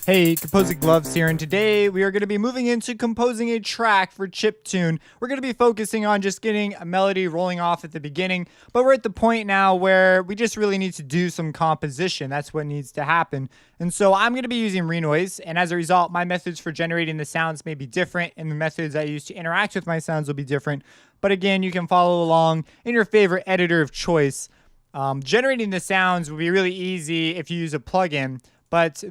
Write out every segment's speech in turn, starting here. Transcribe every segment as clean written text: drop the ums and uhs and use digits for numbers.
Hey, Composing Gloves here, and today we are going to be moving into composing a track for Chiptune. We're going to be focusing on just getting a melody rolling off at the beginning, but we're at the point now where we just really need to do some composition. That's what needs to happen. And so I'm going to be using renoise, and as a result, my methods for generating the sounds may be different, and the methods I use to interact with my sounds will be different. But again, you can follow along in your favorite editor of choice. Generating the sounds will be really easy if you use a plugin. But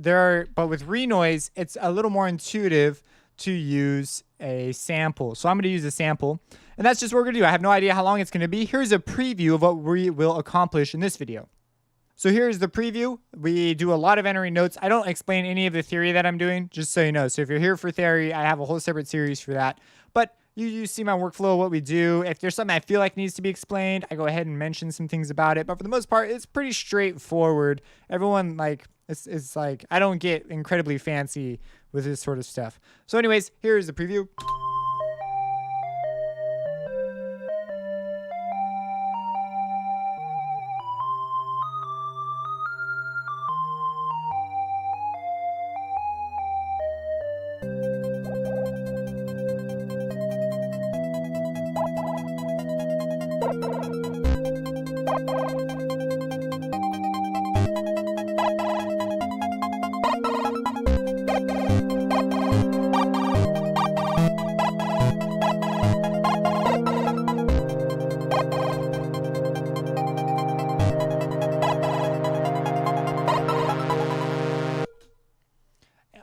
with renoise, it's a little more intuitive to use a sample. So I'm going to use a sample, and that's just what we're going to do. I have no idea how long it's going to be. Here's a preview of what we will accomplish in this video. So here's the preview. We do a lot of entering notes. I don't explain any of the theory that I'm doing, just so you know. So if you're here for theory, I have a whole separate series for that. But you see my workflow, what we do. If there's something I feel like needs to be explained, I go ahead and mention some things about it. But for the most part, it's pretty straightforward. Everyone, it's like, I don't get incredibly fancy with this sort of stuff. So anyways, here's the preview.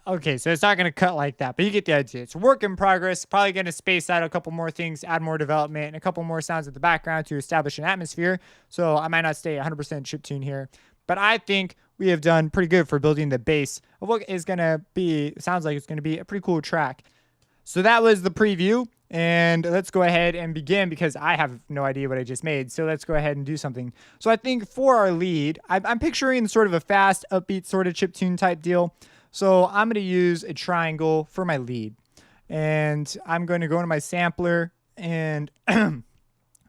Okay, so it's not going to cut like that, but you get the idea. It's a work in progress. Probably going to space out a couple more things, add more development, and a couple more sounds at the background to establish an atmosphere. So I might not stay 100% chiptune here, but I think we have done pretty good for building the base of what is going to be, sounds like it's going to be a pretty cool track. So that was the preview, and let's go ahead and begin because I have no idea what I just made. So let's go ahead and do something. So I think for our lead, I'm picturing sort of a fast, upbeat sort of chiptune type deal. So I'm going to use a triangle for my lead, and I'm going to go into my sampler and I'm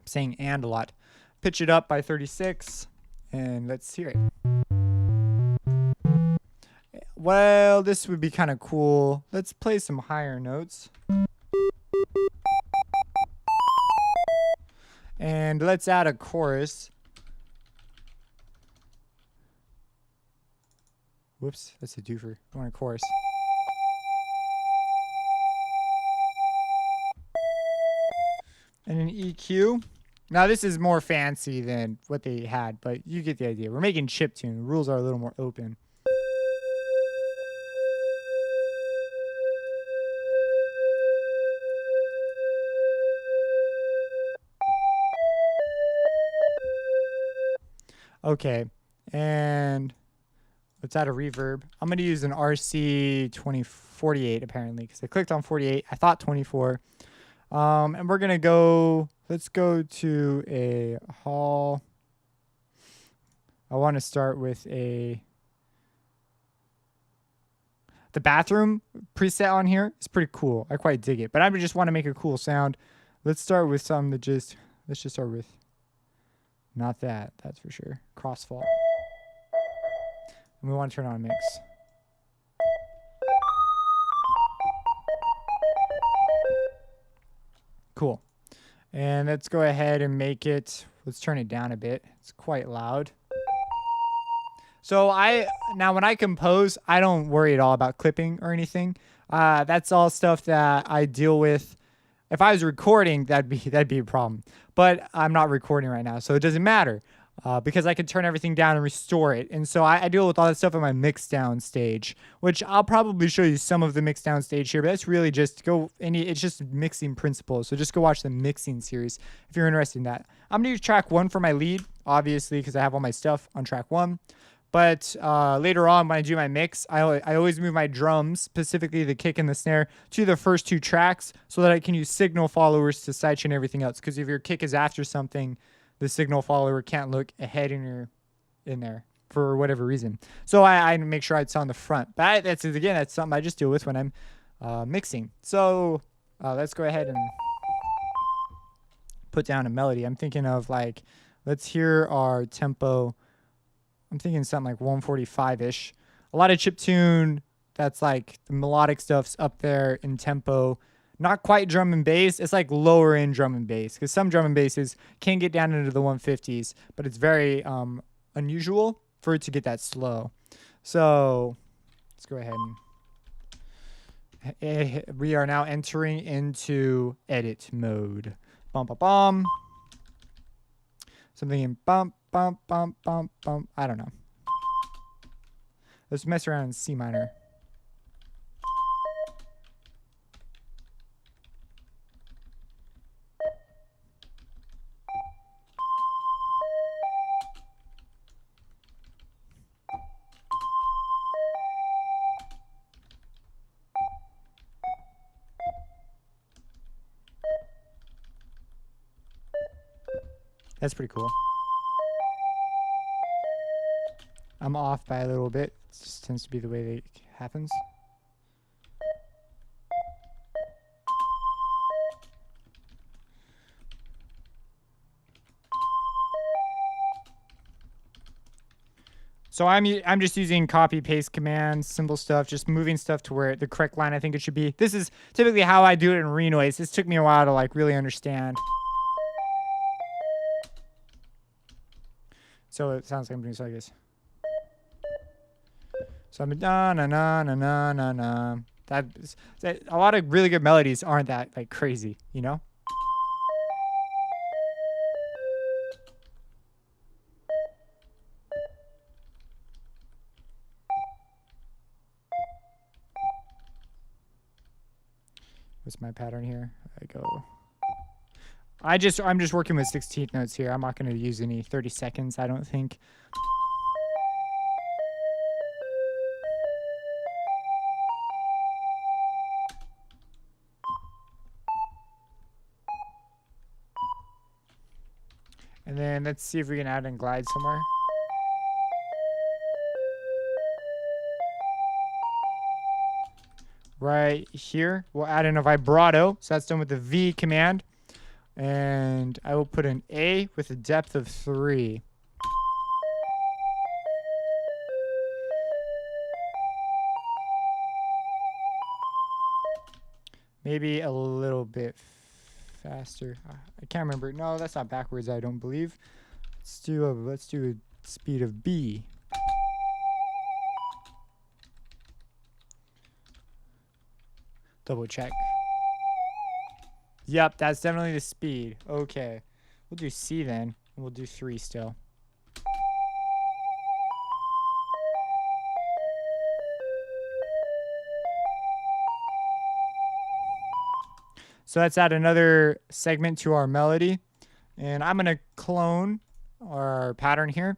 saying and a lot, pitch it up by 36, and let's hear it. Well, this would be kind of cool. Let's play some higher notes. And let's add a chorus. Whoops, that's a doofer. I want a chorus. And an EQ. Now this is more fancy than what they had, but you get the idea. We're making chiptune. The rules are a little more open. Okay, and let's add a reverb. I'm going to use an RC 2048 apparently because I clicked on 48. I thought 24. And we're going to go, let's go to a hall. I want to start with the bathroom preset on here. It's pretty cool. I quite dig it, but I just want to make a cool sound. Let's start with something that let's just start with, not that, that's for sure. Crossfall. And we want to turn on mix. Cool. And let's go ahead and make it, let's turn it down a bit. It's quite loud. So now when I compose, I don't worry at all about clipping or anything. That's all stuff that I deal with. If I was recording, that'd be a problem. But I'm not recording right now, so it doesn't matter. Because I can turn everything down and restore it. And so I deal with all that stuff in my mix down stage, which I'll probably show you some of the mix down stage here, but that's really just it's just mixing principles. So just go watch the mixing series if you're interested in that. I'm gonna use track 1 for my lead, obviously, because I have all my stuff on track 1. But later on, when I do my mix, I always move my drums, specifically the kick and the snare, to the first 2 tracks so that I can use signal followers to sidechain everything else. Because if your kick is after something, the signal follower can't look ahead in there for whatever reason. So I make sure it's on the front. But that's something I just deal with when I'm mixing. So let's go ahead and put down a melody. I'm thinking of let's hear our tempo. I'm thinking something like 145-ish. A lot of chiptune that's like the melodic stuff's up there in tempo. Not quite drum and bass. It's like lower end drum and bass because some drum and basses can get down into the 150s, but it's very unusual for it to get that slow. So let's go ahead and we are now entering into edit mode. Bum bum bum. Something in bump bump bump bump bump. I don't know. Let's mess around in C minor. That's pretty cool. I'm off by a little bit. It just tends to be the way that it happens. So I'm just using copy paste commands, simple stuff, just moving stuff to where the correct line I think it should be. This is typically how I do it in Renoise. This took me a while to like really understand. So it sounds like I'm doing something like this. So I'm na na na na na na na. That a lot of really good melodies aren't that like crazy, you know? What's my pattern here? I'm just working with 16th notes here. I'm not going to use any 30 seconds, I don't think. And then let's see if we can add in glide somewhere. Right here, we'll add in a vibrato. So that's done with the V command. And I will put an A with a depth of 3. Maybe a little bit faster. I can't remember. No, that's not backwards, I don't believe. Let's do a speed of B. Double check. Yep, that's definitely the speed. Okay. We'll do C then, and we'll do 3 still. So let's add another segment to our melody. And I'm going to clone our pattern here.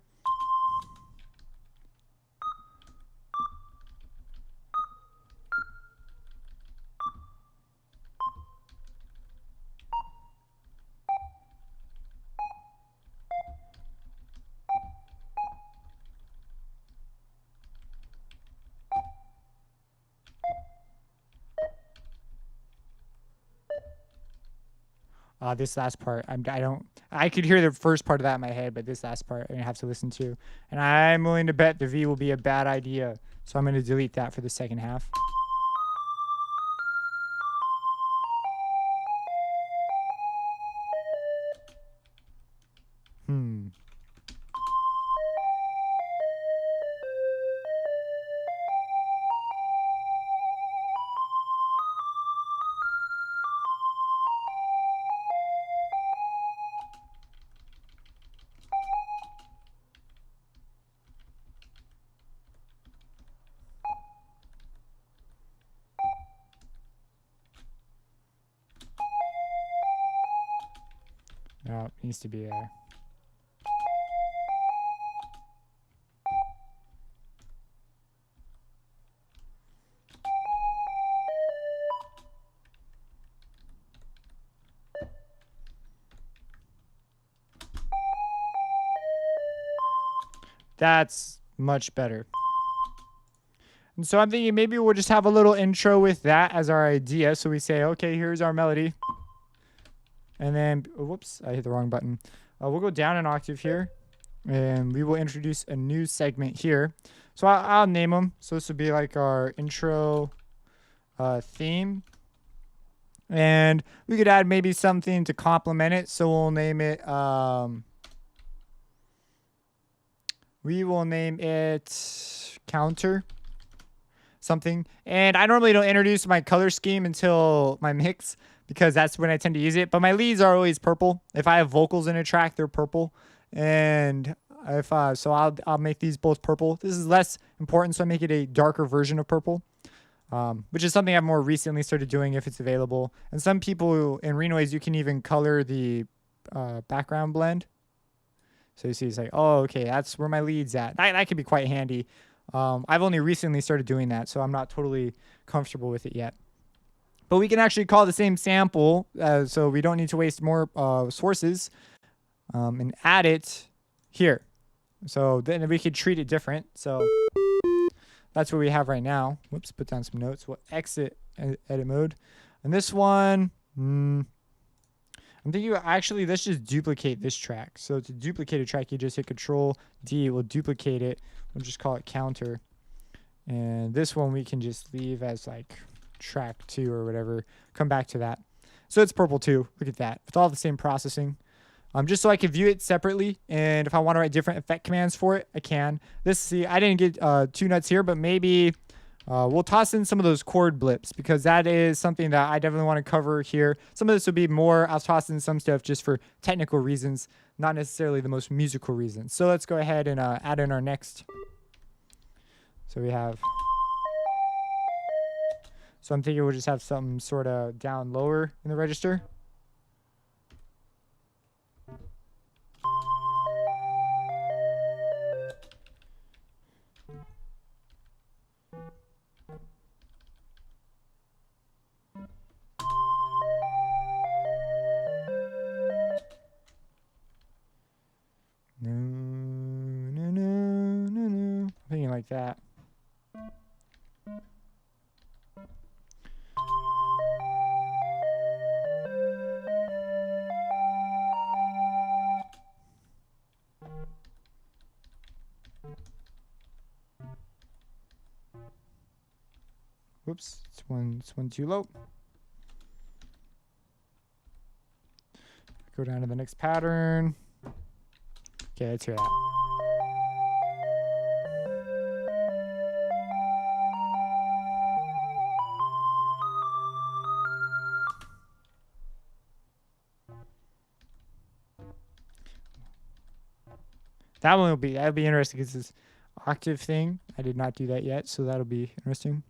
This last part, I could hear the first part of that in my head, but this last part I'm gonna have to listen to. And I'm willing to bet the V will be a bad idea. So I'm gonna delete that for the second half. No, it needs to be there. That's much better. And so I'm thinking maybe we'll just have a little intro with that as our idea. So we say, okay, here's our melody. And then, whoops, I hit the wrong button. We'll go down an octave here. And we will introduce a new segment here. So I'll name them. So this will be like our intro theme. And we could add maybe something to complement it. So we'll name it, we will name it counter something. And I normally don't introduce my color scheme until my mix because that's when I tend to use it. But my leads are always purple. If I have vocals in a track, they're purple. And if so I'll make these both purple. This is less important, so I make it a darker version of purple. Which is something I've more recently started doing if it's available. And some people in Renoise, you can even color the background blend. So you see, it's like, oh, okay, that's where my lead's at. That could be quite handy. I've only recently started doing that, so I'm not totally comfortable with it yet. But we can actually call the same sample, so we don't need to waste more sources, and add it here. So then we could treat it different. So that's what we have right now. Whoops, put down some notes. We'll exit edit mode. And this one, I'm thinking actually let's just duplicate this track. So to duplicate a track, you just hit Control D. We'll duplicate it. We'll just call it counter. And this one we can just leave as like track 2 or whatever. Come back to that. So it's purple too. Look at that. It's all the same processing. Just so I can view it separately, and if I want to write different effect commands for it, I can. See, I didn't get too nuts here, but maybe we'll toss in some of those chord blips because that is something that I definitely want to cover here. Some of this will be more, I'll toss in some stuff just for technical reasons, not necessarily the most musical reasons. So let's go ahead and add in our next. So we have, so I'm thinking we'll just have something sort of down lower in the register. Thinking like that. Whoops, it's one too low. Go down to the next pattern. Okay, let's hear that. That'll be interesting because this octave thing, I did not do that yet, so that'll be interesting.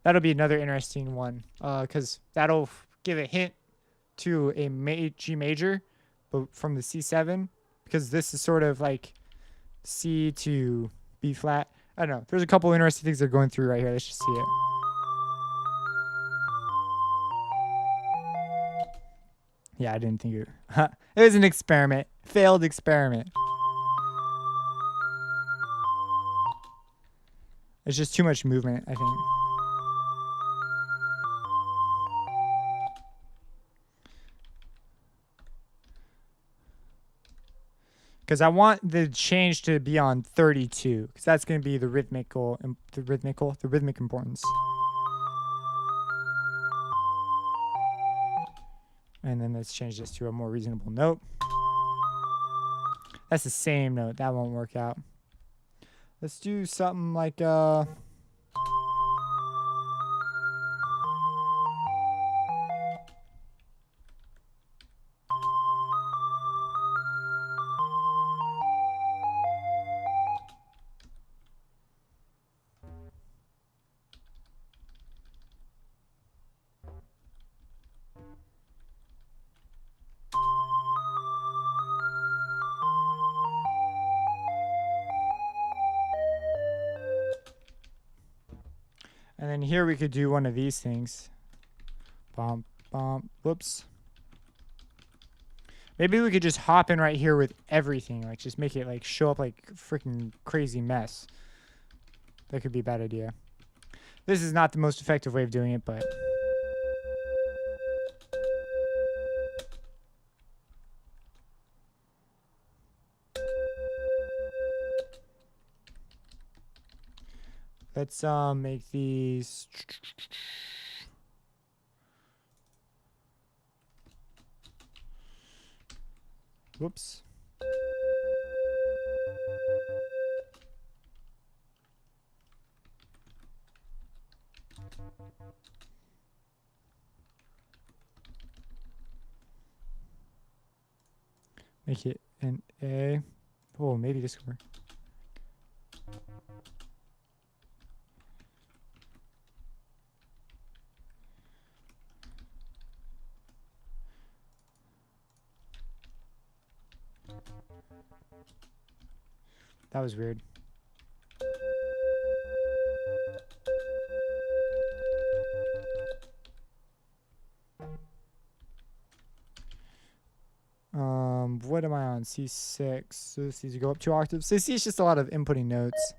That'll be another interesting one, because that'll give a hint to a G major, but from the C7, because this is sort of like C to B flat. I don't know. There's a couple interesting things they're going through right here. Let's just see it. Yeah, I didn't think it. It was an experiment. Failed experiment. It's just too much movement, I think. Because I want the change to be on 32, because that's going to be the rhythmic importance. And then let's change this to a more reasonable note. That's the same note. That won't work out. Let's do something like and then here we could do one of these things. Bump, bump, whoops. Maybe we could just hop in right here with everything. Like just make it like show up like freaking crazy mess. That could be a bad idea. This is not the most effective way of doing it, but Let's make these. Whoops. Make it an A. Oh, maybe this could work. That was weird. What am I on? C6. So this needs to go up 2 octaves. So C is just a lot of inputting notes.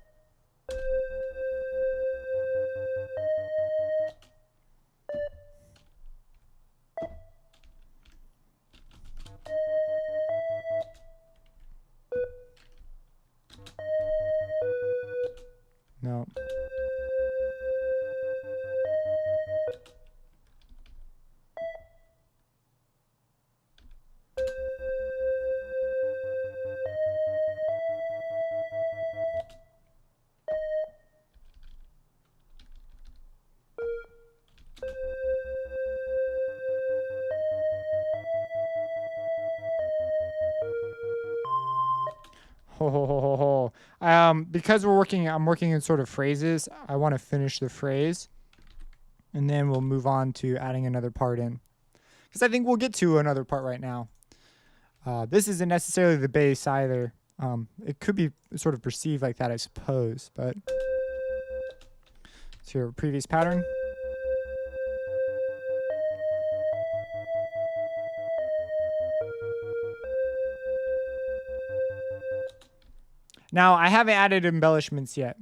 No. Ho, ho, ho, ho, ho. Because I'm working in sort of phrases, I want to finish the phrase. And then we'll move on to adding another part in. Because I think we'll get to another part right now. This isn't necessarily the bass either. It could be sort of perceived like that, I suppose. But let's hear a previous pattern. Now, I haven't added embellishments yet.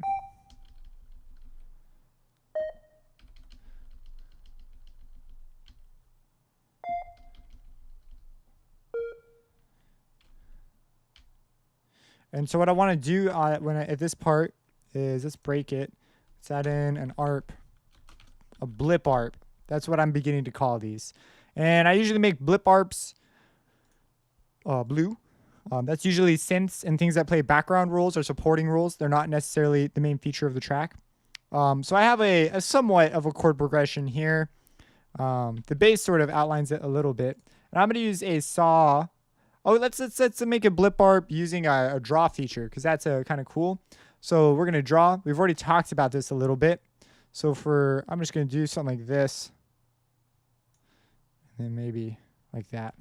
And so what I want to do at this part is let's break it. Let's add in an ARP, a blip ARP. That's what I'm beginning to call these. And I usually make blip ARPs blue. That's usually synths and things that play background roles or supporting roles. They're not necessarily the main feature of the track. So I have a somewhat of a chord progression here. The bass sort of outlines it a little bit. And I'm going to use a saw. Oh, let's make a blip ARP using a draw feature because that's kind of cool. So we're going to draw. We've already talked about this a little bit. So I'm just going to do something like this. And then maybe like that.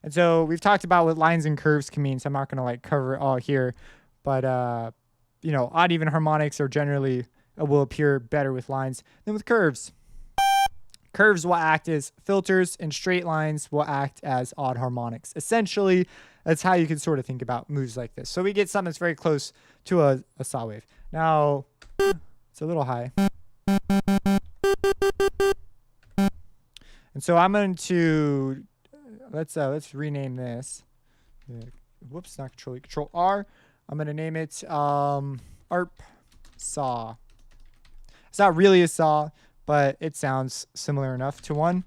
And so we've talked about what lines and curves can mean, so I'm not going to like cover it all here. But, you know, odd even harmonics are generally will appear better with lines than with curves. Curves will act as filters and straight lines will act as odd harmonics. Essentially, that's how you can sort of think about moves like this. So we get something that's very close to a saw wave. Now, it's a little high. And so I'm going to... Let's rename this. Whoops, not Control E, Control R. I'm gonna name it ARP saw. It's not really a saw, but it sounds similar enough to a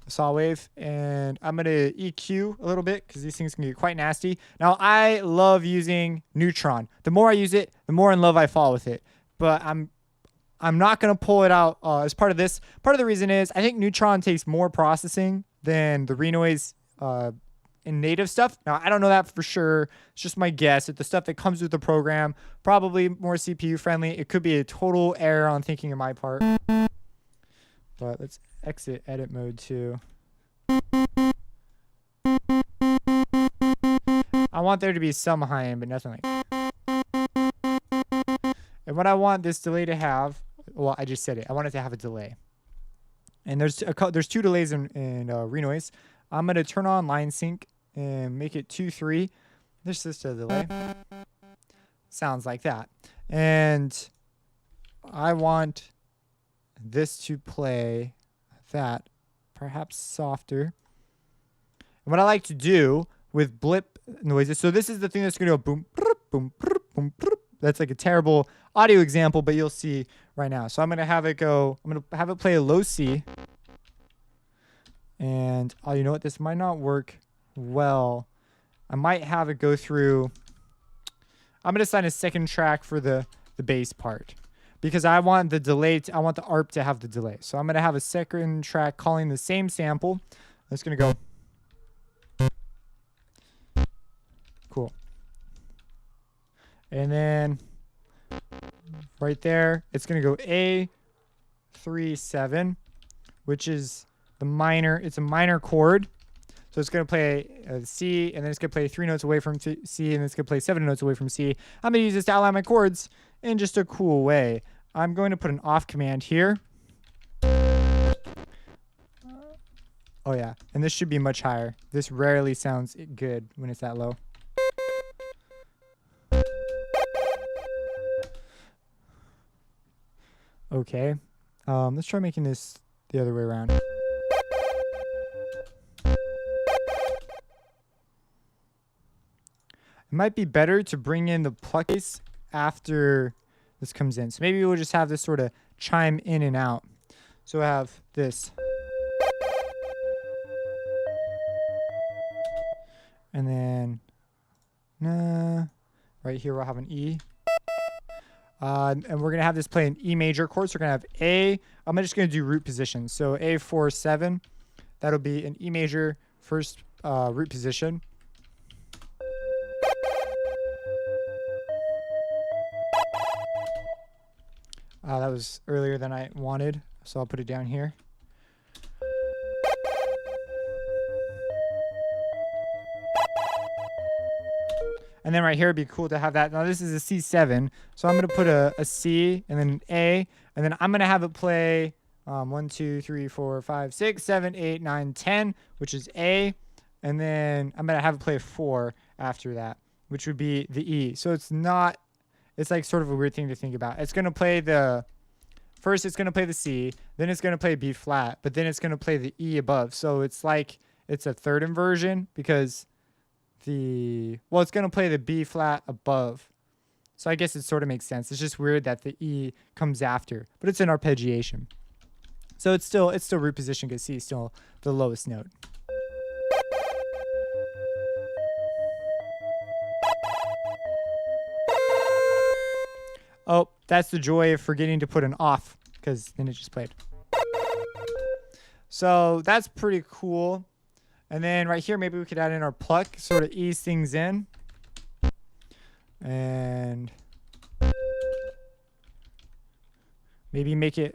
saw wave. And I'm gonna EQ a little bit because these things can get quite nasty. Now I love using neutron. The more I use it, the more in love I fall with it. But I'm not gonna pull it out as part of this. Part of the reason is I think neutron takes more processing than the renoise in native stuff. Now, I don't know that for sure. It's just my guess. It's the stuff that comes with the program, probably more CPU friendly. It could be a total error on thinking on my part. But let's exit edit mode too. I want there to be some high end, but nothing like that. And what I want this delay to have, well, I just said it. I want it to have a delay. And there's 2 delays in renoise. I'm going to turn on line sync and make it 2-3. There's just a delay. Sounds like that. And I want this to play that perhaps softer. And what I like to do with blip noises, so this is the thing that's going to go boom, boom, boom. That's like a terrible audio example, but you'll see right now. So I'm going to have it go, I'm going to have it play a low C. And oh, you know what? This might not work well. I might have it go through. I'm going to assign a second track for the bass part because I want the delay. I want the ARP to have the delay. So I'm going to have a second track calling the same sample. It's going to go. Cool. And then right there, it's going to go A3-7, which is the minor. It's a minor chord. So it's going to play a C, and then it's going to play 3 notes away from C, and then it's going to play 7 notes away from C. I'm going to use this to outline my chords in just a cool way. I'm going to put an off command here. Oh, yeah. And this should be much higher. This rarely sounds good when it's that low. Okay. Let's try making this the other way around. It might be better to bring in the pluck bass after this comes in. So maybe we'll just have this sort of chime in and out. So I have this. And then right here we'll have an E. And we're going to have this play an E major chord. So we're going to have A. I'm just going to do root position. So A4-7. That'll be an E major first root position. That was earlier than I wanted, so I'll put it down here. And then right here, it'd be cool to have that. Now, this is a C7, so I'm going to put a C and then an A, and then I'm going to have it play 1, 2, 3, 4, 5, 6, 7, 8, 9, 10, which is A, and then I'm going to have it play a 4 after that, which would be the E. So it's not, it's like sort of a weird thing to think about. It's going to play first it's going to play the C, then it's going to play B flat, but then it's going to play the E above. So it's like it's a third inversion because it's going to play the B flat above. So I guess it sort of makes sense. It's just weird that the E comes after, but it's an arpeggiation. So it's still root position because C is still the lowest note. Oh, that's the joy of forgetting to put an off because then it just played. So that's pretty cool. And then right here, maybe we could add in our pluck, sort of ease things in. And maybe make it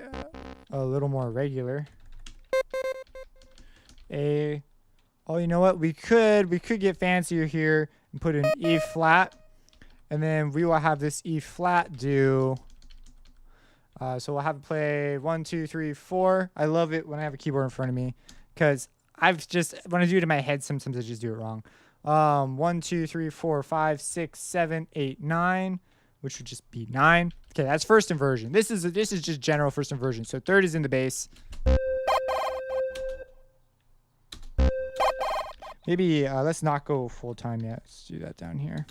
a little more regular. Oh, you know what? We could get fancier here and put an E flat. And then we will have this E flat do. So we'll have it play 1, 2, 3, 4. I love it when I have a keyboard in front of me because when I do it in my head, sometimes I just do it wrong. 1, 2, 3, 4, 5, 6, 7, 8, 9, which would just be 9. Okay, that's first inversion. This is just general first inversion. So third is in the bass. Maybe let's not go full time yet. Let's do that down here.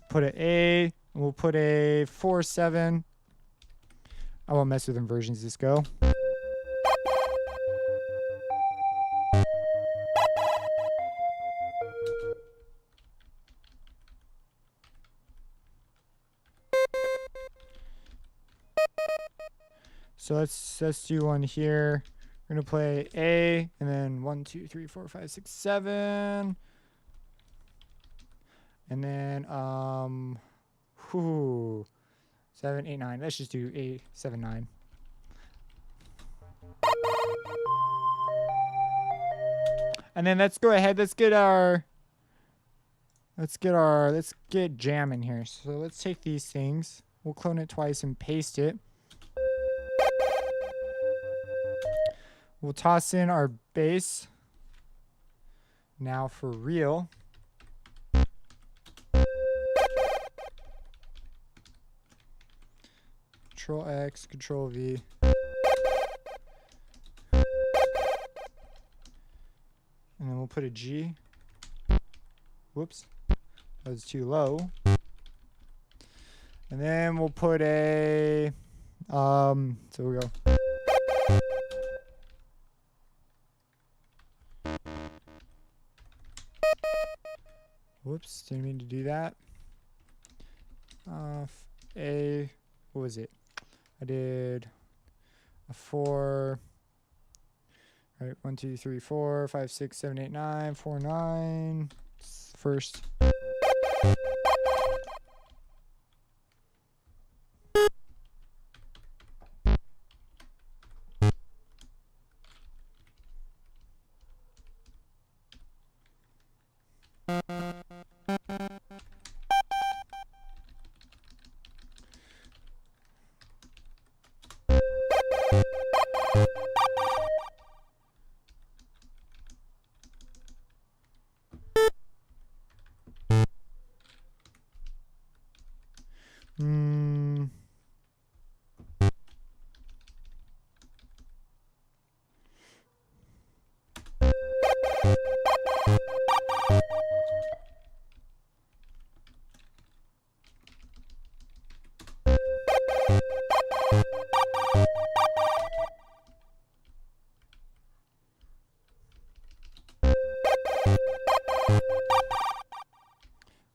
Put an A. We'll put a 4-7. I won't mess with inversions. Just go. So let's do one here. We're gonna play A and then 1, 2, 3, 4, 5, 6, 7. And then 7, 8, 9. Let's just do 8, 7, 9. And then let's go ahead. Let's get jam in here. So let's take these things. We'll clone it twice and paste it. We'll toss in our bass. Now for real. Control X, Control V. And then we'll put a G. Whoops. That was too low. And then we'll put a so we go. Whoops, didn't mean to do that. What was it? I did a 4. All right, 1, 2, 3, 4, 5, 6, 7, 8, 9, 4, 9. First.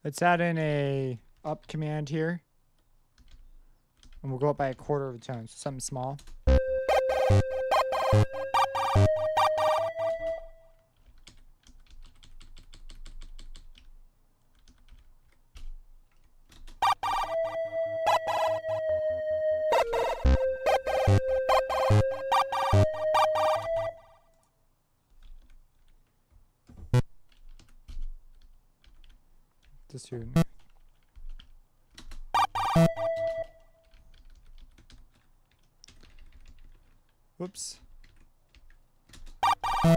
Let's add in a up command here. And we'll go up by a quarter of a tone, so something small. Just here. Whoops. I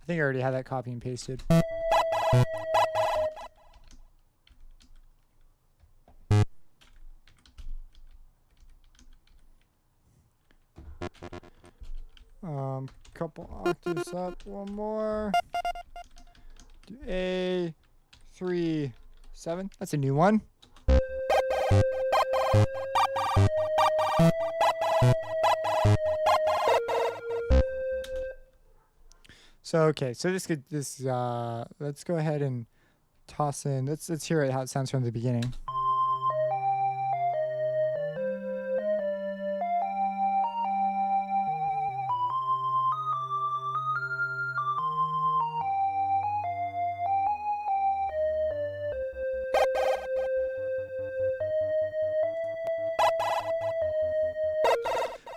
think I already had that copy and pasted. Couple octaves up, one more. Do A, 3, 7. That's a new one. So okay, so let's go ahead and toss in. Let's hear it how it sounds from the beginning.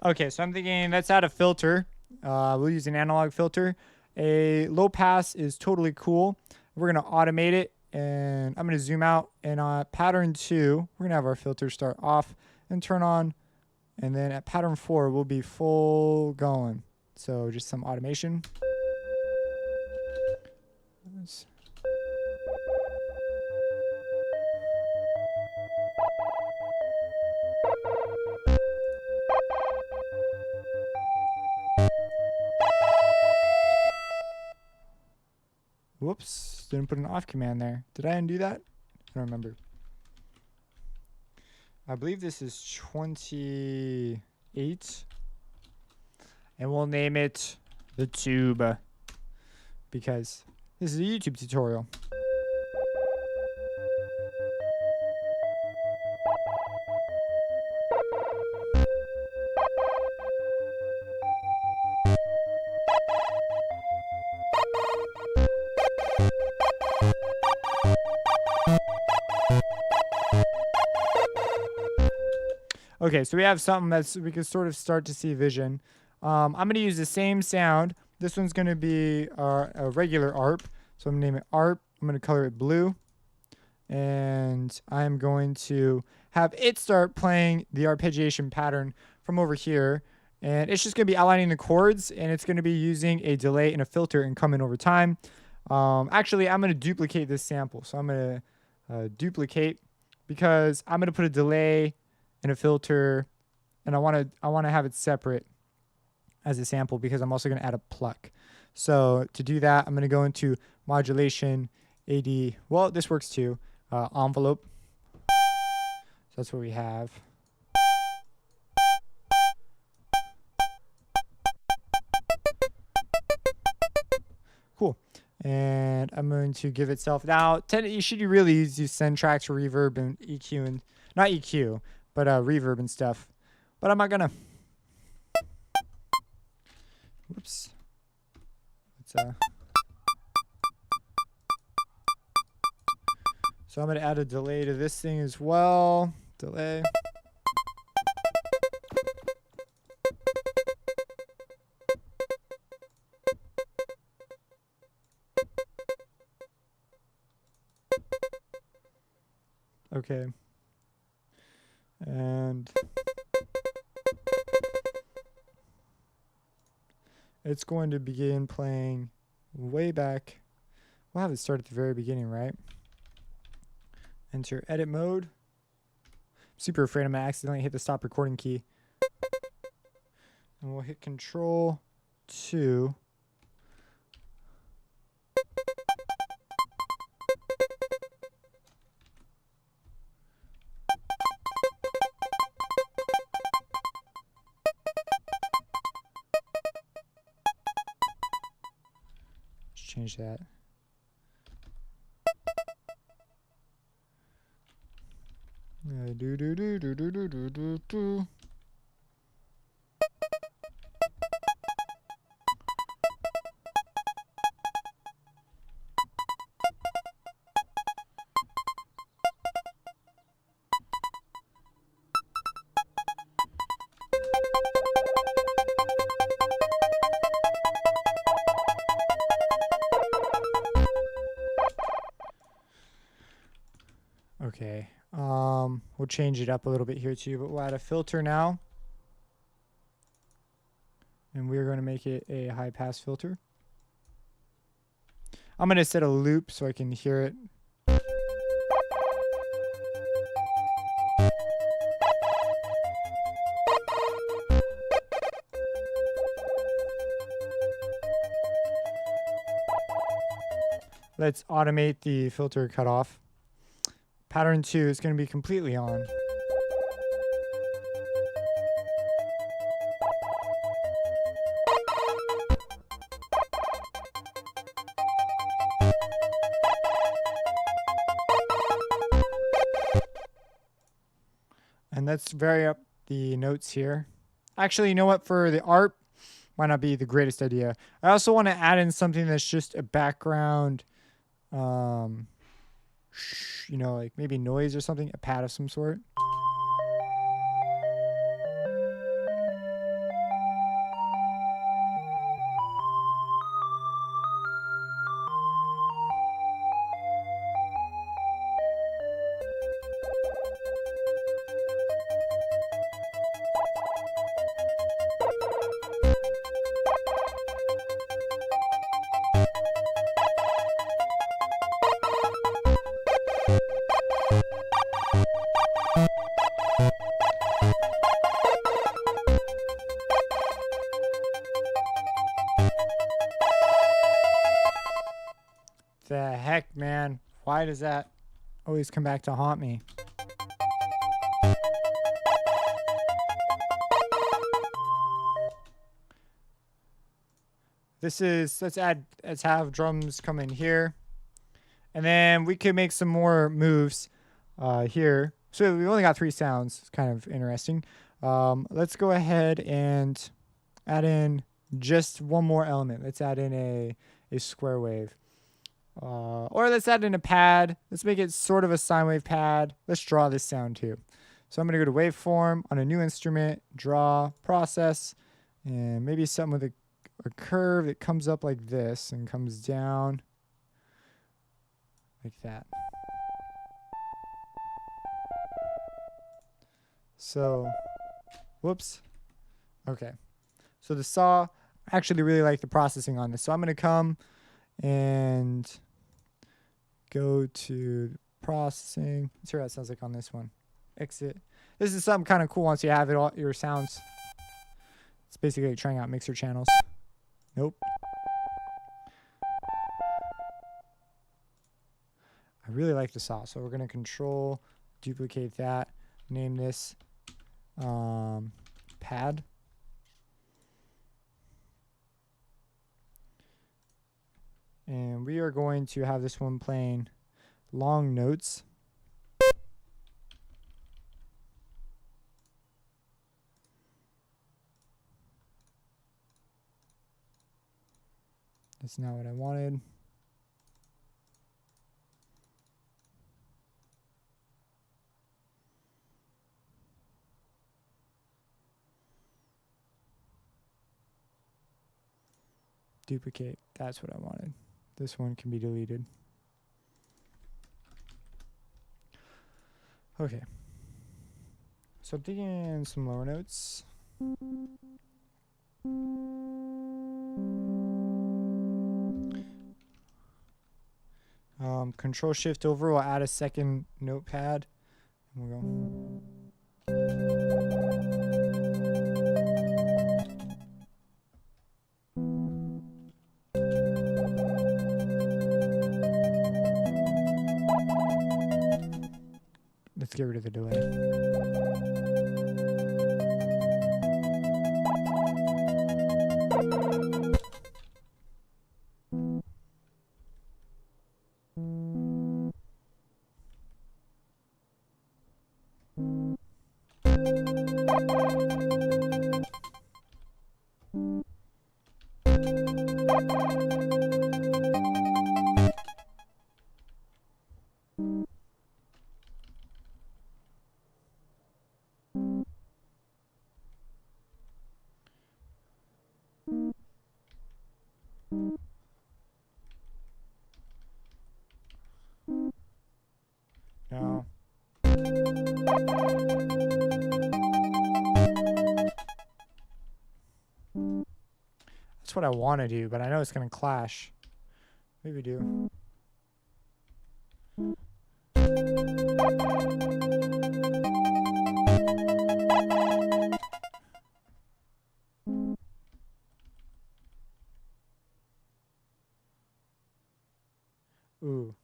Okay, so I'm thinking let's add a filter. We'll use an analog filter. A low pass is totally cool. We're going to automate it, and I'm going to zoom out. And pattern 2, we're going to have our filter start off and turn on. And then at pattern 4, we'll be full going. So just some automation. Whoops, didn't put an off command there. Did I undo that? I don't remember. I believe this is 28. And we'll name it The Tube, because this is a YouTube tutorial. Okay, so we have something we can sort of start to see vision. I'm going to use the same sound. This one's going to be a regular ARP. So I'm going to name it ARP. I'm going to color it blue. and I'm going to have it start playing the arpeggiation pattern from over here. And it's just going to be outlining the chords, and it's going to be using a delay and a filter and come in over time. Actually, I'm going to duplicate this sample. So I'm going to duplicate, because I'm going to put a delay and a filter, and I want to have it separate as a sample, because I'm also going to add a pluck. So to do that, I'm going to go into modulation, AD. Well, this works too. Envelope. So that's what we have. Cool. And I'm going to give itself now. You should really use send tracks for reverb and EQ, and not EQ, but reverb and stuff. But I'm not gonna. Whoops. So I'm gonna add a delay to this thing as well. Delay. Okay. And it's going to begin playing way back. We'll have it start at the very beginning, right? Enter edit mode. Super afraid I'm gonna accidentally hit the stop recording key. And we'll hit Control 2. Change that. Do. Okay. We'll change it up a little bit here too, but we'll add a filter now. And we're going to make it a high pass filter. I'm going to set a loop so I can hear it. Let's automate the filter cutoff. Pattern 2 is going to be completely on. And let's vary up the notes here. Actually, you know what? For the ARP, might not be the greatest idea. I also want to add in something that's just a background, you know, like maybe noise or something, a pad of some sort. The heck, man? Why does that always come back to haunt me? Let's have drums come in here. And then we could make some more moves here. So we only got 3 sounds. It's kind of interesting. Let's go ahead and add in just one more element. Let's add in a square wave. Or let's add in a pad. Let's make it sort of a sine wave pad. Let's draw this sound too. So I'm going to go to waveform on a new instrument, draw, process, and maybe something with a curve that comes up like this and comes down like that. So, whoops. Okay. So the saw, I actually really like the processing on this. So I'm going to come and go to processing. Let's hear what it sounds like on this one. Exit. This is something kind of cool once you have it all your sounds. It's basically like trying out mixer channels. Nope. I really like the saw, so we're going to control duplicate that, name this pad. And we are going to have this one playing long notes. That's not what I wanted. Duplicate. That's what I wanted. This one can be deleted. Okay. So I'm thinking some lower notes. Control Shift over will add a second notepad. And we'll go. Let's get rid of the delay. No. That's what I want to do, but I know it's going to clash. Maybe do. Ooh.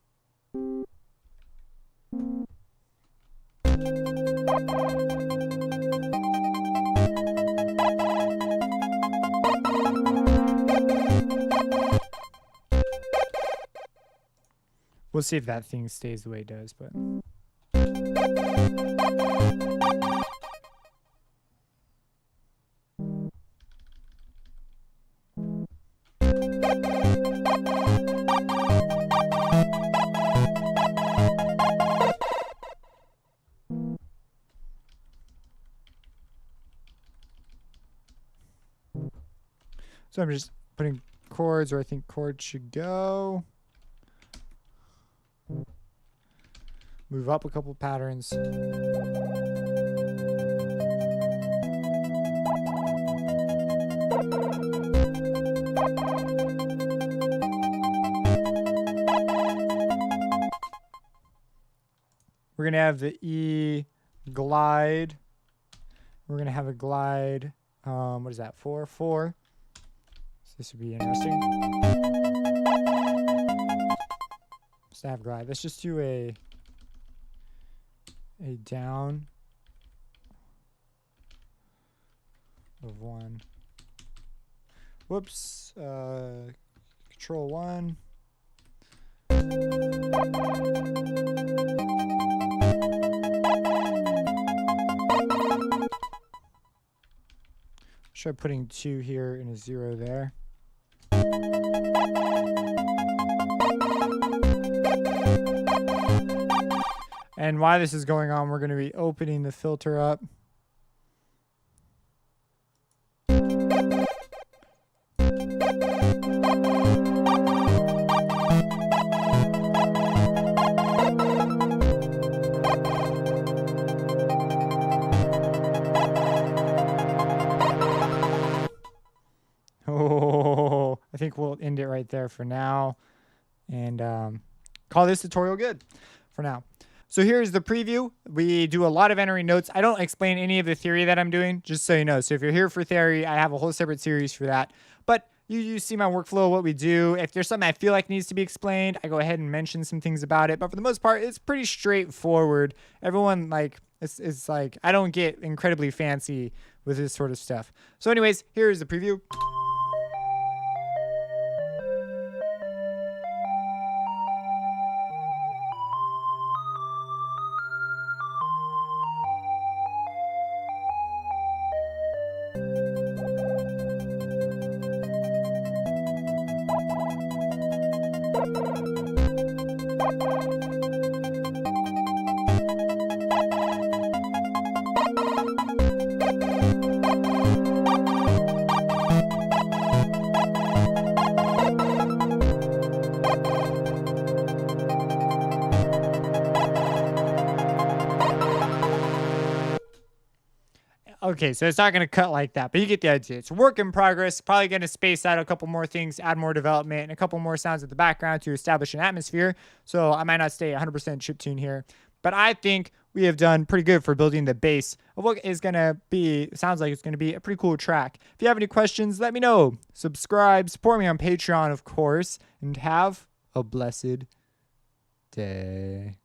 We'll see if that thing stays the way it does, but so I'm just putting chords where I think chords should go. Move up a couple patterns. We're going to have the E glide. We're going to have a glide. What is that? 4, 4. So this would be interesting. Staff glide. Let's just do a down of 1. Whoops. Control 1. Try putting 2 here and a 0 there. And while this is going on, we're going to be opening the filter up. think we'll end it right there for now and call this tutorial good for now. So here's the preview. We do a lot of entering notes. I don't explain any of the theory that I'm doing, just so you know. So if you're here for theory, I have a whole separate series for that. But you see my workflow, what we do. If there's something I feel like needs to be explained, I go ahead and mention some things about it. But for the most part, it's pretty straightforward. Everyone, like, it's like, I don't get incredibly fancy with this sort of stuff. So anyways, here's the preview. Okay, so it's not going to cut like that, but you get the idea. It's a work in progress. Probably going to space out a couple more things, add more development, and a couple more sounds at the background to establish an atmosphere. So I might not stay 100% chiptune here, but I think we have done pretty good for building the base of what is going to be, sounds like it's going to be a pretty cool track. If you have any questions, let me know. Subscribe, support me on Patreon, of course, and have a blessed day.